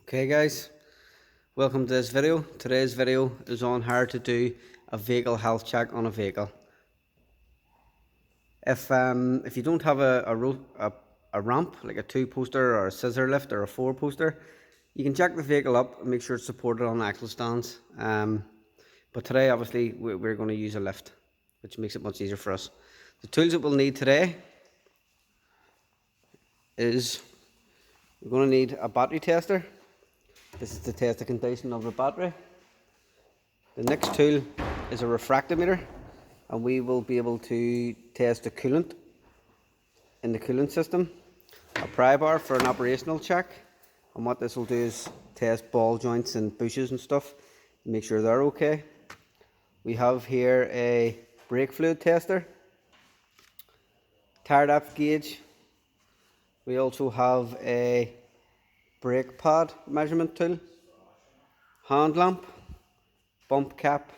Okay guys, welcome to this video. Today's video is on how to do a vehicle health check on a vehicle. If you don't have a ramp, like a 2-poster or a scissor lift or a 4-poster, you can check the vehicle up and make sure it's supported on axle stands. But today obviously we're going to use a lift, which makes it much easier for us. The tools that we'll need today is we're going to need a battery tester. This is to test the condition of the battery. The next tool is a refractometer, and we will be able to test the coolant in the coolant system. A pry bar for an operational check, and what this will do is test ball joints and bushes and stuff, make sure they're okay. We have here a brake fluid tester, tire depth gauge. We also have a brake pad measurement tool, hand lamp, bump cap,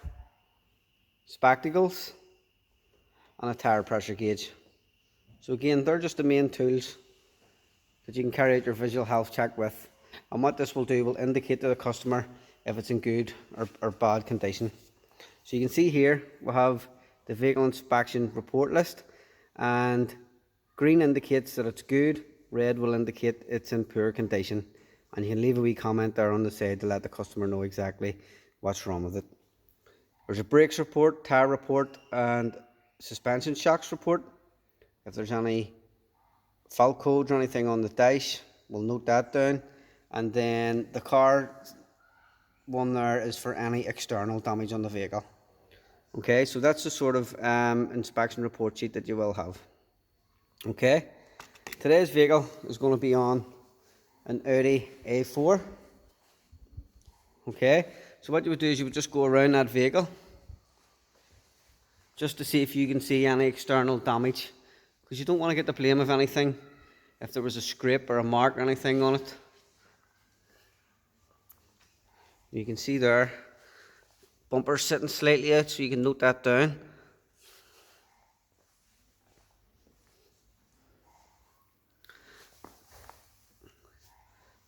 spectacles, and a tire pressure gauge. So again, they're just the main tools that you can carry out your visual health check with, and what this will do will indicate to the customer if it's in good or bad condition. So you can see here we have the vehicle inspection report list, and green indicates that it's good, red will indicate it's in poor condition, and you can leave a wee comment there on the side to let the customer know exactly what's wrong with it. There's a brakes report, tyre report, and suspension shocks report. If there's any fault codes or anything on the dash, we'll note that down. And then the car one there is for any external damage on the vehicle. Okay, so that's the sort of inspection report sheet that you will have. Okay, today's vehicle is going to be on an Audi A4. Okay, so what you would do is you would just go around that vehicle just to see if you can see any external damage, because you don't want to get the blame of anything if there was a scrape or a mark or anything on it. You can see there, bumper sitting slightly out, so you can note that down.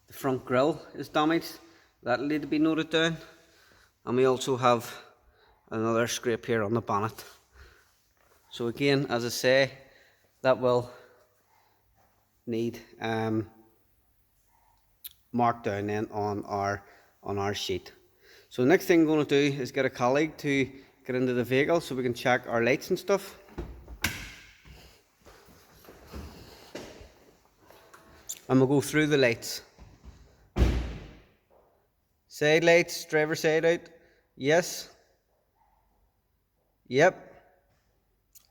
The front grille is damaged, that'll need to be noted down. And we also have another scrape here on the bonnet. So again, as I say, that will need marked down then on our sheet. So the next thing I'm going to do is get a colleague to get into the vehicle so we can check our lights and stuff. And we'll go through the lights. Side lights, driver side out, yes, yep.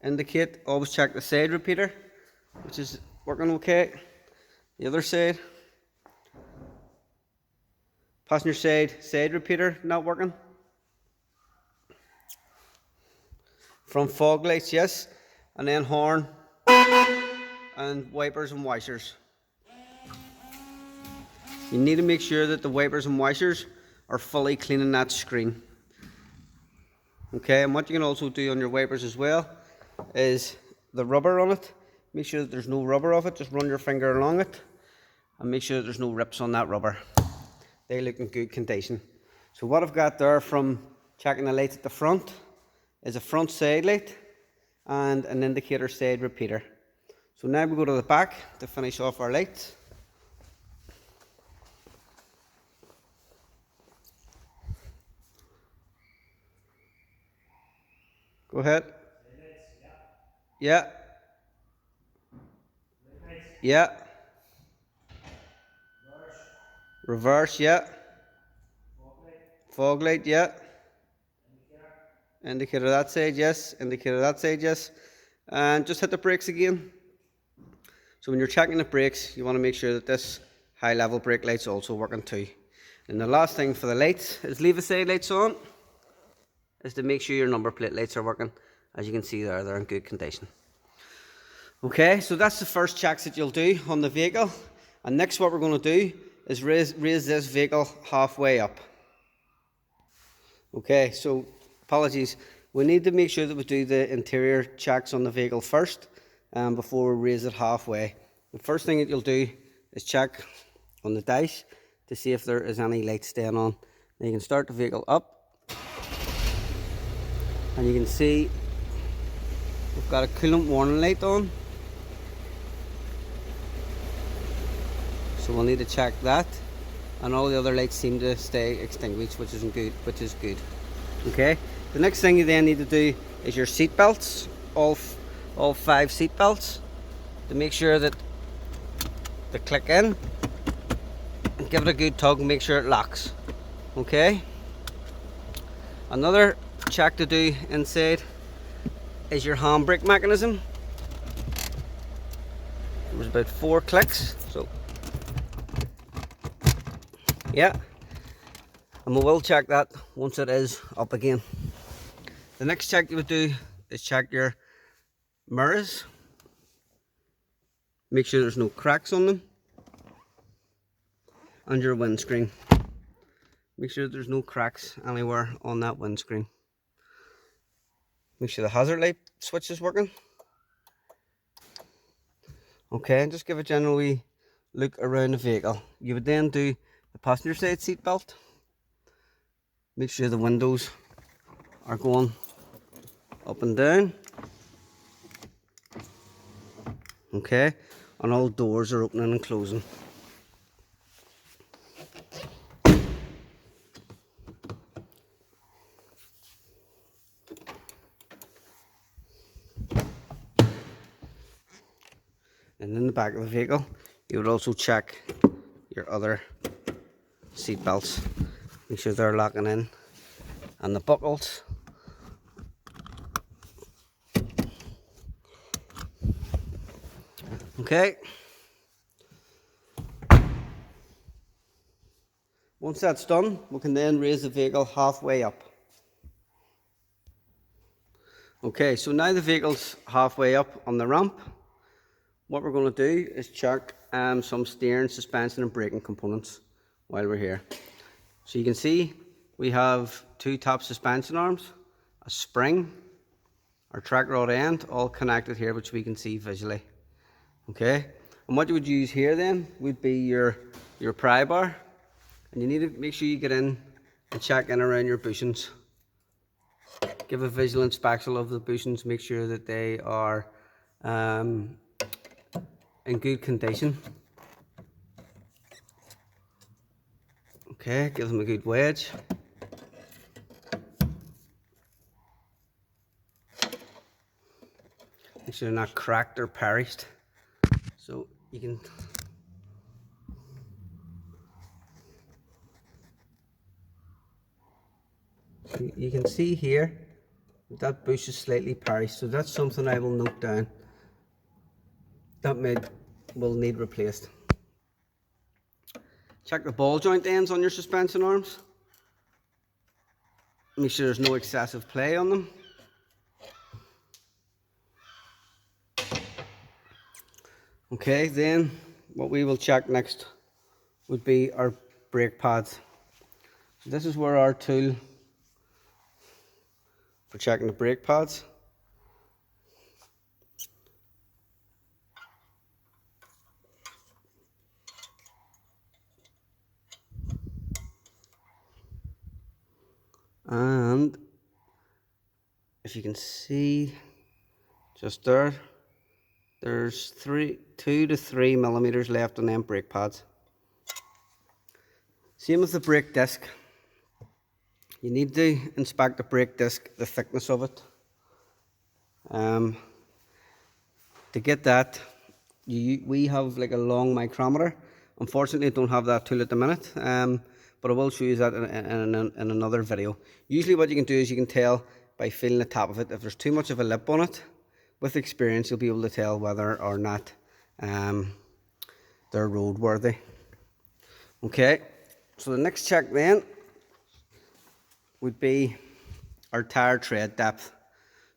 Indicate, always check the side repeater, which is working okay. The other side, passenger side repeater not working. Front fog lights, yes, and then horn and wipers and washers. You need to make sure that the wipers and washers are fully cleaning that screen. Okay, and what you can also do on your wipers as well is the rubber on it. Make sure that there's no rubber off it, just run your finger along it and make sure that there's no rips on that rubber. They look in good condition. So what I've got there from checking the lights at the front is a front side light and an indicator side repeater. So now we go to the back to finish off our lights. Go ahead. Yeah. Yeah. Reverse, yeah. Fog light, yeah. Indicator that side, yes. Indicator that side, yes. And just hit the brakes again. So when you're checking the brakes, you want to make sure that this high level brake light's also working too. And the last thing for the lights is leave the side lights on, is to make sure your number plate lights are working. As you can see there, they're in good condition. Okay, so that's the first checks that you'll do on the vehicle. And next what we're going to do is raise this vehicle halfway up. Okay, so apologies. We need to make sure that we do the interior checks on the vehicle first before we raise it halfway. The first thing that you'll do is check on the dash to see if there is any light staying on. Now you can start the vehicle up, and you can see we've got a coolant warning light on, so we'll need to check that. And all the other lights seem to stay extinguished, which is good. Okay, the next thing you then need to do is your seat belts, all 5 seat belts, to make sure that they click in, and give it a good tug and make sure it locks. Okay, another check to do inside is your handbrake mechanism. There was about 4 clicks, so yeah, and we will check that once it is up again. The next check you would do is check your mirrors. Make sure there's no cracks on them, and your windscreen. Make sure there's no cracks anywhere on that windscreen. Make sure the hazard light switch is working. Okay, and just give a general wee look around the vehicle. You would then do the passenger side seat belt. Make sure the windows are going up and down. Okay, and all doors are opening and closing. And in the back of the vehicle, you would also check your other seat belts. Make sure they're locking in, and the buckles. Okay. Once that's done, we can then raise the vehicle halfway up. Okay, so now the vehicle's halfway up on the ramp. What we're going to do is check some steering, suspension and braking components while we're here. So you can see we have 2 top suspension arms, a spring, our track rod end, all connected here, which we can see visually. Okay, and what you would use here then would be your pry bar, and you need to make sure you get in and check in around your bushings. Give a visual inspection of the bushings, make sure that they are in good condition. Okay, give them a good wedge. Make sure they're not cracked or perished. So you can see here that bush is slightly perished, so that's something I will note down. That will need replaced. Check the ball joint ends on your suspension arms. Make sure there's no excessive play on them. Okay, then what we will check next would be our brake pads. So this is where our tool for checking the brake pads. And if you can see just there, there's 2 to 3 millimeters left on them brake pads. Same with the brake disc. You need to inspect the brake disc, the thickness of it. To get that, we have like a long micrometer. Unfortunately, I don't have that tool at the minute, but I will show you that in another video. Usually what you can do is you can tell by feeling the top of it. If there's too much of a lip on it, with experience you'll be able to tell whether or not they're roadworthy. Okay, so the next check then would be our tyre tread depth.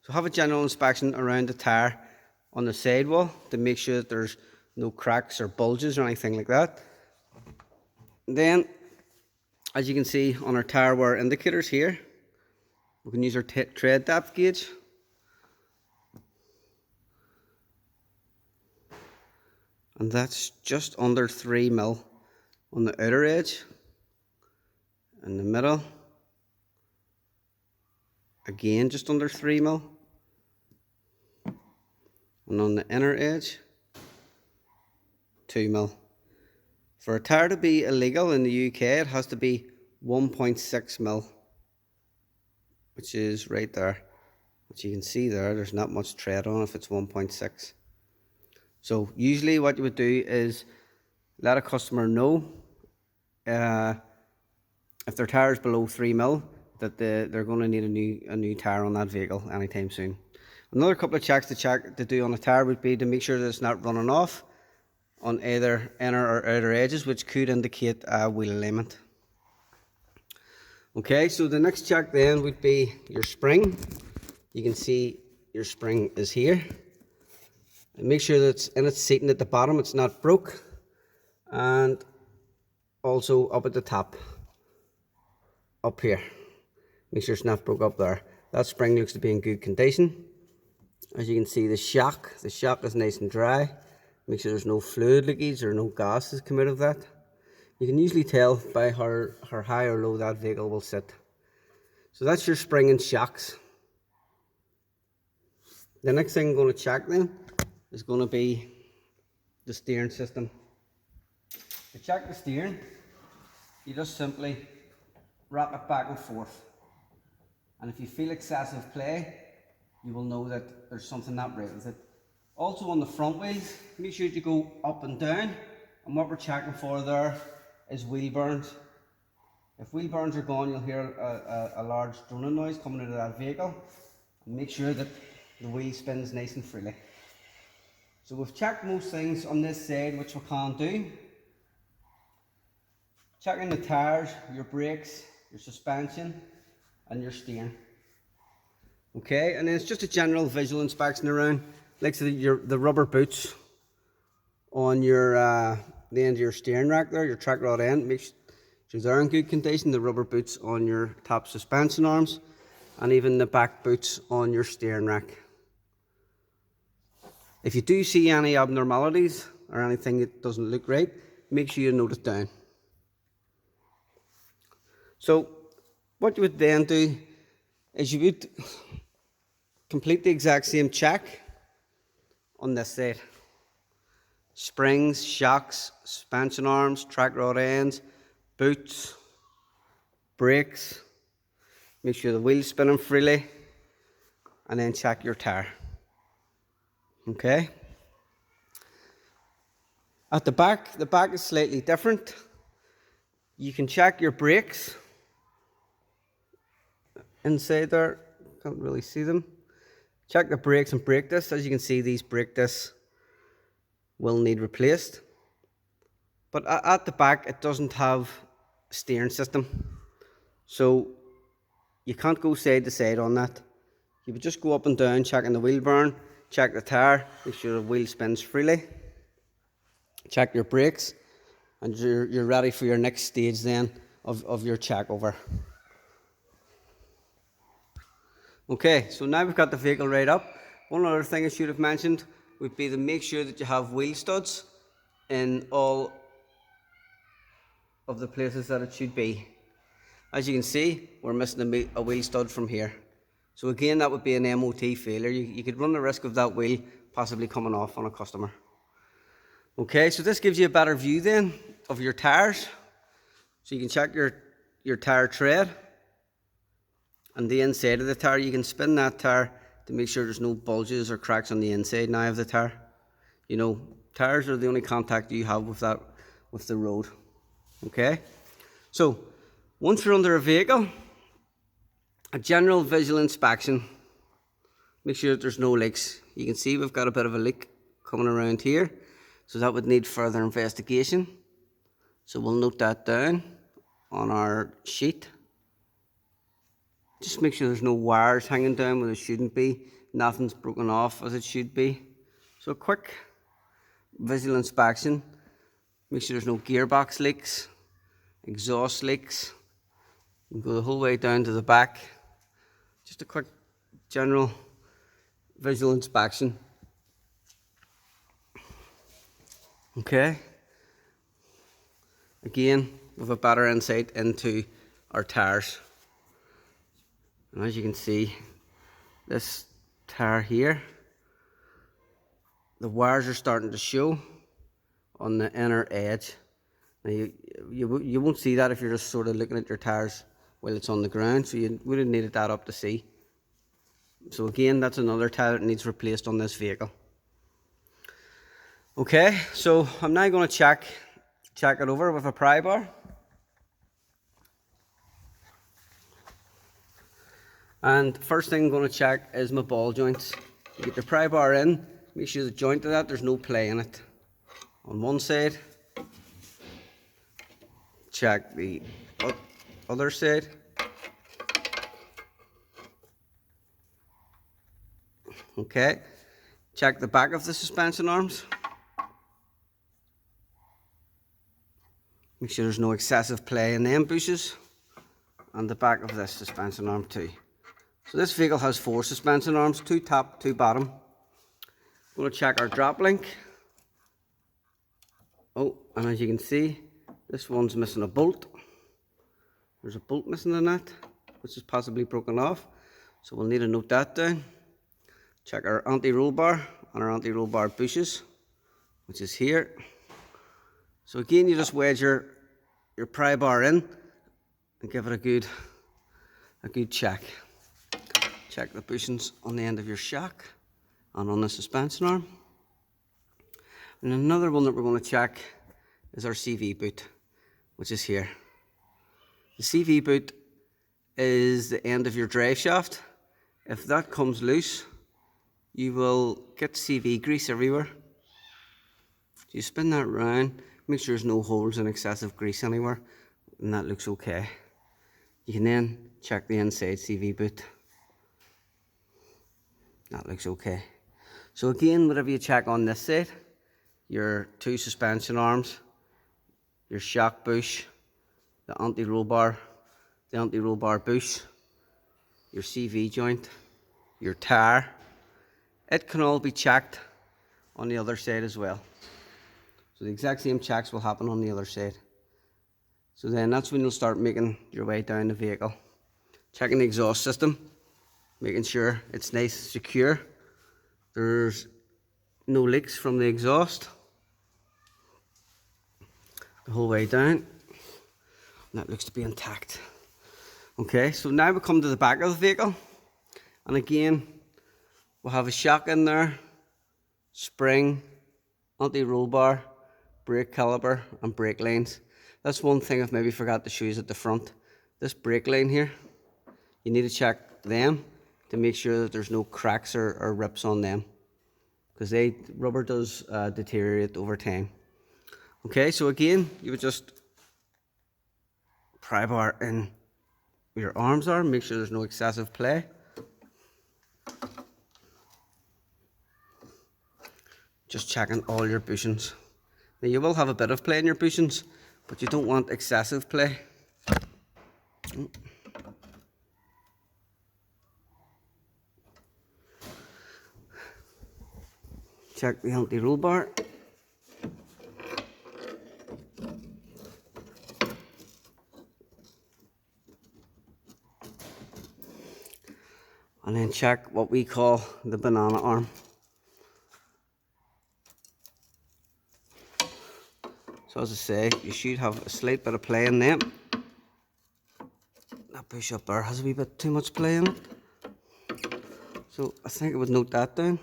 So have a general inspection around the tyre on the sidewall to make sure that there's no cracks or bulges or anything like that. Then, as you can see on our tyre wear indicators here, we can use our tread depth gauge. And that's just under 3 mil on the outer edge, in the middle, again just under 3mm, and on the inner edge 2mm. For a tire to be illegal in the UK, it has to be 1.6mm, which is right there. As you can see there's not much tread on if it's 1.6. So usually what you would do is let a customer know if their tire is below 3mm that they're going to need a new tire on that vehicle anytime soon. Another couple of checks to do on a tire would be to make sure that it's not running off on either inner or outer edges, which could indicate wheel alignment. Okay, so the next check then would be your spring. You can see your spring is here. And make sure that it's in its seating at the bottom, it's not broke. And also up at the top, up here. Make sure it's not broke up there. That spring looks to be in good condition. As you can see, the shock is nice and dry. Make sure there's no fluid leakage or no gases come out of that. You can usually tell by how high or low that vehicle will sit. So that's your spring and shocks. The next thing I'm going to check then is going to be the steering system. To check the steering, you just simply rock it back and forth. And if you feel excessive play, you will know that there's something not right with it. Also on the front wheels, make sure you go up and down. And what we're checking for there is wheel burns. If wheel burns are gone, you'll hear a large droning noise coming out of that vehicle. And make sure that the wheel spins nice and freely. So we've checked most things on this side, which we can do. Checking the tires, your brakes, your suspension, and your steering. Okay, and then it's just a general visual inspection around, like so the rubber boots on your the end of your steering rack there, your track rod end. Make sure they're in good condition. The rubber boots on your top suspension arms, and even the back boots on your steering rack. If you do see any abnormalities or anything that doesn't look right, make sure you note it down. So what you would then do is you would complete the exact same check on this side. Springs, shocks, suspension arms, track rod ends, boots, brakes. Make sure the wheel's spinning freely, and then check your tire. Okay. At the back is slightly different. You can check your brakes inside there. Can't really see them. Check the brakes and brake discs. As you can see, these brake discs will need replaced. But at the back, it doesn't have a steering system. So you can't go side to side on that. You would just go up and down, checking the wheel burn, check the tire, make sure the wheel spins freely. Check your brakes, and you're ready for your next stage then of your check over. Okay, so now we've got the vehicle right up. One other thing I should have mentioned would be to make sure that you have wheel studs in all of the places that it should be. As you can see, we're missing a wheel stud from here. So again, that would be an MOT failure. You could run the risk of that wheel possibly coming off on a customer. Okay, so this gives you a better view then of your tires. So you can check your tire tread. And the inside of the tire, you can spin that tire to make sure there's no bulges or cracks on the inside now of the tire. You know, tires are the only contact you have with the road. Okay? So, once you're under a vehicle, a general visual inspection, make sure that there's no leaks. You can see we've got a bit of a leak coming around here, so that would need further investigation. So we'll note that down on our sheet. Just make sure there's no wires hanging down where there shouldn't be. Nothing's broken off as it should be. So a quick visual inspection. Make sure there's no gearbox leaks, exhaust leaks. You can go the whole way down to the back. Just a quick general visual inspection. Okay. Again, with a better insight into our tyres. And as you can see, this tyre here, the wires are starting to show on the inner edge. Now you won't see that if you're just sort of looking at your tyres while it's on the ground, so you wouldn't need it that up to see. So again, that's another tyre that needs replaced on this vehicle. Okay, so I'm now going to check it over with a pry bar. And first thing I'm going to check is my ball joints. You get your pry bar in, make sure the joint of that, there's no play in it. On one side, check the other side. Okay, check the back of the suspension arms. Make sure there's no excessive play in them bushes. And the back of this suspension arm too. So this vehicle has 4 suspension arms, 2 top, 2 bottom. I'm going to check our drop link. Oh, and as you can see, this one's missing a bolt. There's a bolt missing in that, which is possibly broken off. So we'll need to note that down. Check our anti-roll bar and our anti-roll bar bushes, which is here. So again, you just wedge your pry bar in and give it a good check. Check the bushings on the end of your shock and on the suspension arm. And another one that we're going to check is our CV boot, which is here. The CV boot is the end of your drive shaft. If that comes loose, you will get CV grease everywhere. So you spin that round, make sure there's no holes and excessive grease anywhere, and that looks okay. You can then check the inside CV boot. That looks okay. So again, whatever you check on this side, your 2 suspension arms, your shock bush, the anti-roll bar bush, your CV joint, your tyre, it can all be checked on the other side as well. So the exact same checks will happen on the other side. So then that's when you'll start making your way down the vehicle. Checking the exhaust system, making sure it's nice and secure. There's no leaks from the exhaust the whole way down. And that looks to be intact. Okay, so now we come to the back of the vehicle. And again, we'll have a shock in there, spring, anti-roll bar, brake caliper and brake lines. That's one thing I've maybe forgot to show you at the front. This brake line here, you need to check them to make sure that there's no cracks or rips on them, because rubber does deteriorate over time. Okay, so again, you would just pry bar in where your arms are, make sure there's no excessive play. Just checking all your bushings. Now you will have a bit of play in your bushings, but you don't want excessive play. Check the anti-roll bar. And then check what we call the banana arm. So as I say, you should have a slight bit of play in them. That bush up there has a wee bit too much play in it. So I think I would note that down.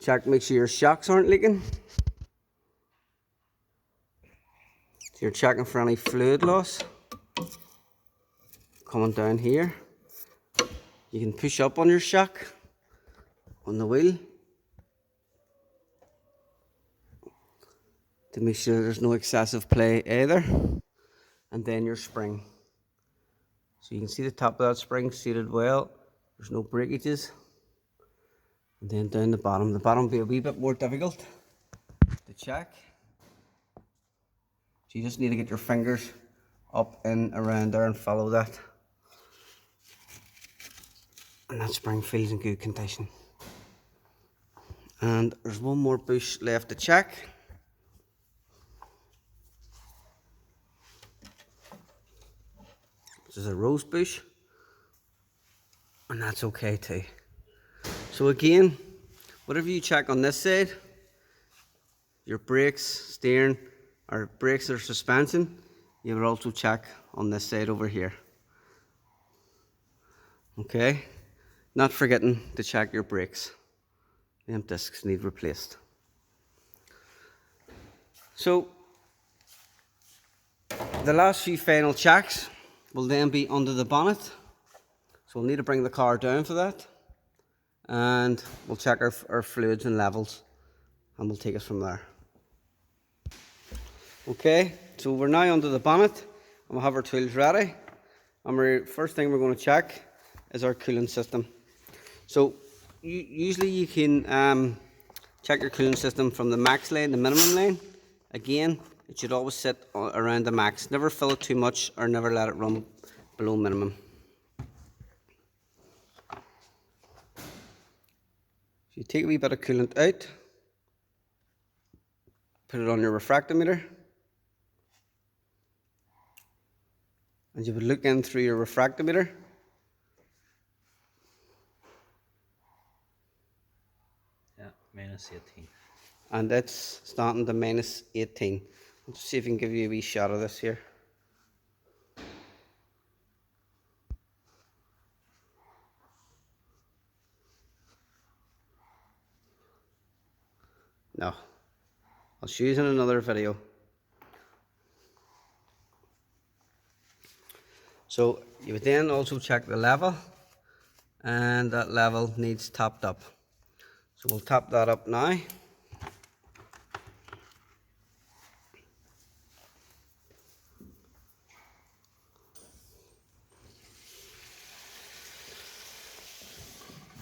Check, make sure your shocks aren't leaking. So you're checking for any fluid loss. Coming down here, you can push up on your shock on the wheel to make sure there's no excessive play either. And then your spring. So you can see the top of that spring seated well. There's no breakages. And then down the bottom will be a wee bit more difficult to check. So you just need to get your fingers up and around there and follow that. And that spring feels in good condition. And there's one more bush left to check. This is a rose bush, and that's okay too. So again, whatever you check on this side, your brakes, steering, or brakes or suspension, you would also check on this side over here. Okay, not forgetting to check your brakes. Them discs need replaced. So the last few final checks will then be under the bonnet. So we'll need to bring the car down for that, and we'll check our fluids and levels, and we'll take it from there. Okay, so we're now under the bonnet and we'll have our tools ready, and first thing we're going to check is our cooling system. So usually you can check your cooling system from the max lane, the minimum lane. Again, it should always sit around the max. Never fill it too much or never let it run below minimum. So you take a wee bit of coolant out, put it on your refractometer, and you would look in through your refractometer. Yeah, -18. And it's starting to -18. Let's see if we can give you a wee shot of this here. No, I'll show you in another video. So you would then also check the level, and that level needs topped up. So we'll top that up now.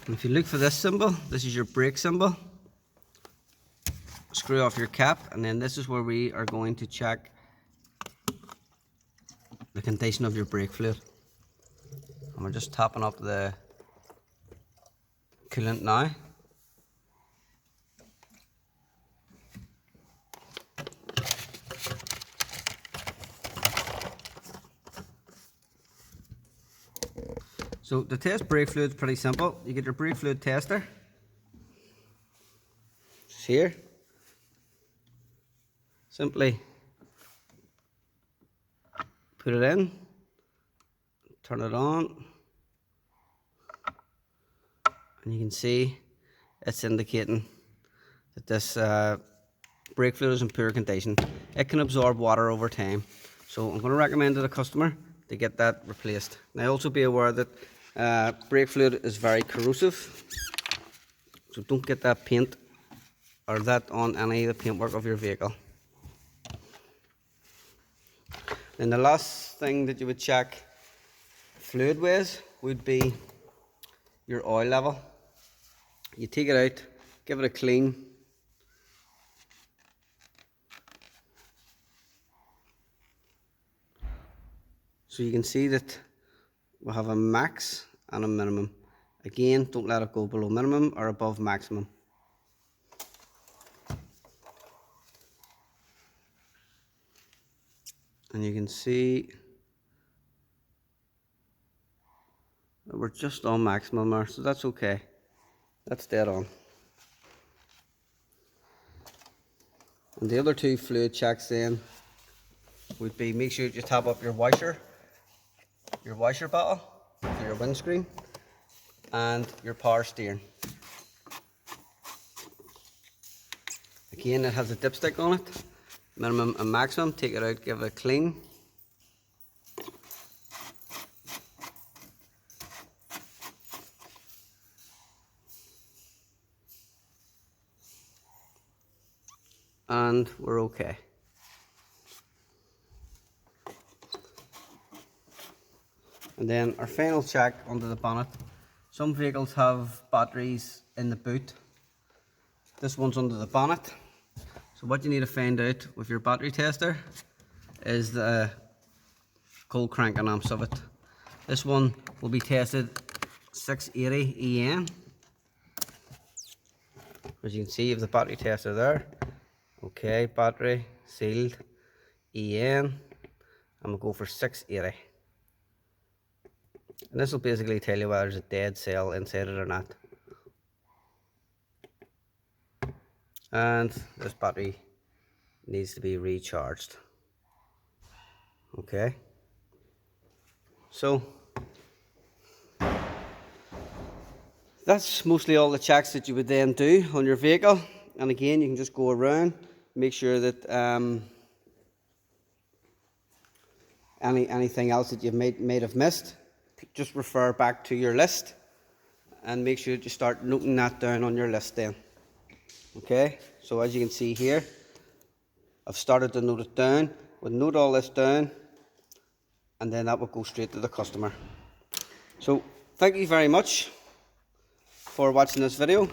And if you look for this symbol, this is your brake symbol. Screw off your cap, and then this is where we are going to check the condition of your brake fluid. And we're just topping up the coolant now. So to test brake fluid is pretty simple. You get your brake fluid tester. It's here. Simply put it in, turn it on, and you can see it's indicating that this brake fluid is in poor condition. It can absorb water over time, so I'm going to recommend to the customer to get that replaced. Now also be aware that brake fluid is very corrosive, so don't get that paint or that on any of the paintwork of your vehicle. Then the last thing that you would check fluid wise would be your oil level. You take it out, give it a clean, so you can see that we have a max and a minimum. Again, don't let it go below minimum or above maximum. And you can see that we're just on maximum there, so that's okay. That's dead on. And the other two fluid checks then would be, make sure you top up your washer bottle for your windscreen, and your power steering. Again, it has a dipstick on it, minimum and maximum. Take it out, give it a clean. And we're okay. And then our final check under the bonnet. Some vehicles have batteries in the boot. This one's under the bonnet. So what you need to find out with your battery tester is the cold cranking amps of it. This one will be tested 680 EN. As you can see, you have the battery tester there. Okay, battery, sealed, EN. I'm going to go for 680. And this will basically tell you whether there's a dead cell inside it or not. And this battery needs to be recharged. Okay. So that's mostly all the checks that you would then do on your vehicle. And again, you can just go around, make sure that anything else that you may have missed, just refer back to your list and make sure that you start noting that down on your list then. Okay, so as you can see here, I've started to note it down. We'll note all this down and then that will go straight to the customer. So thank you very much for watching this video.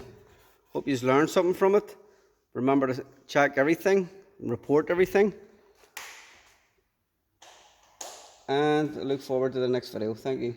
Hope you've learned something from it. Remember to check everything and report everything. And I look forward to the next video. Thank you.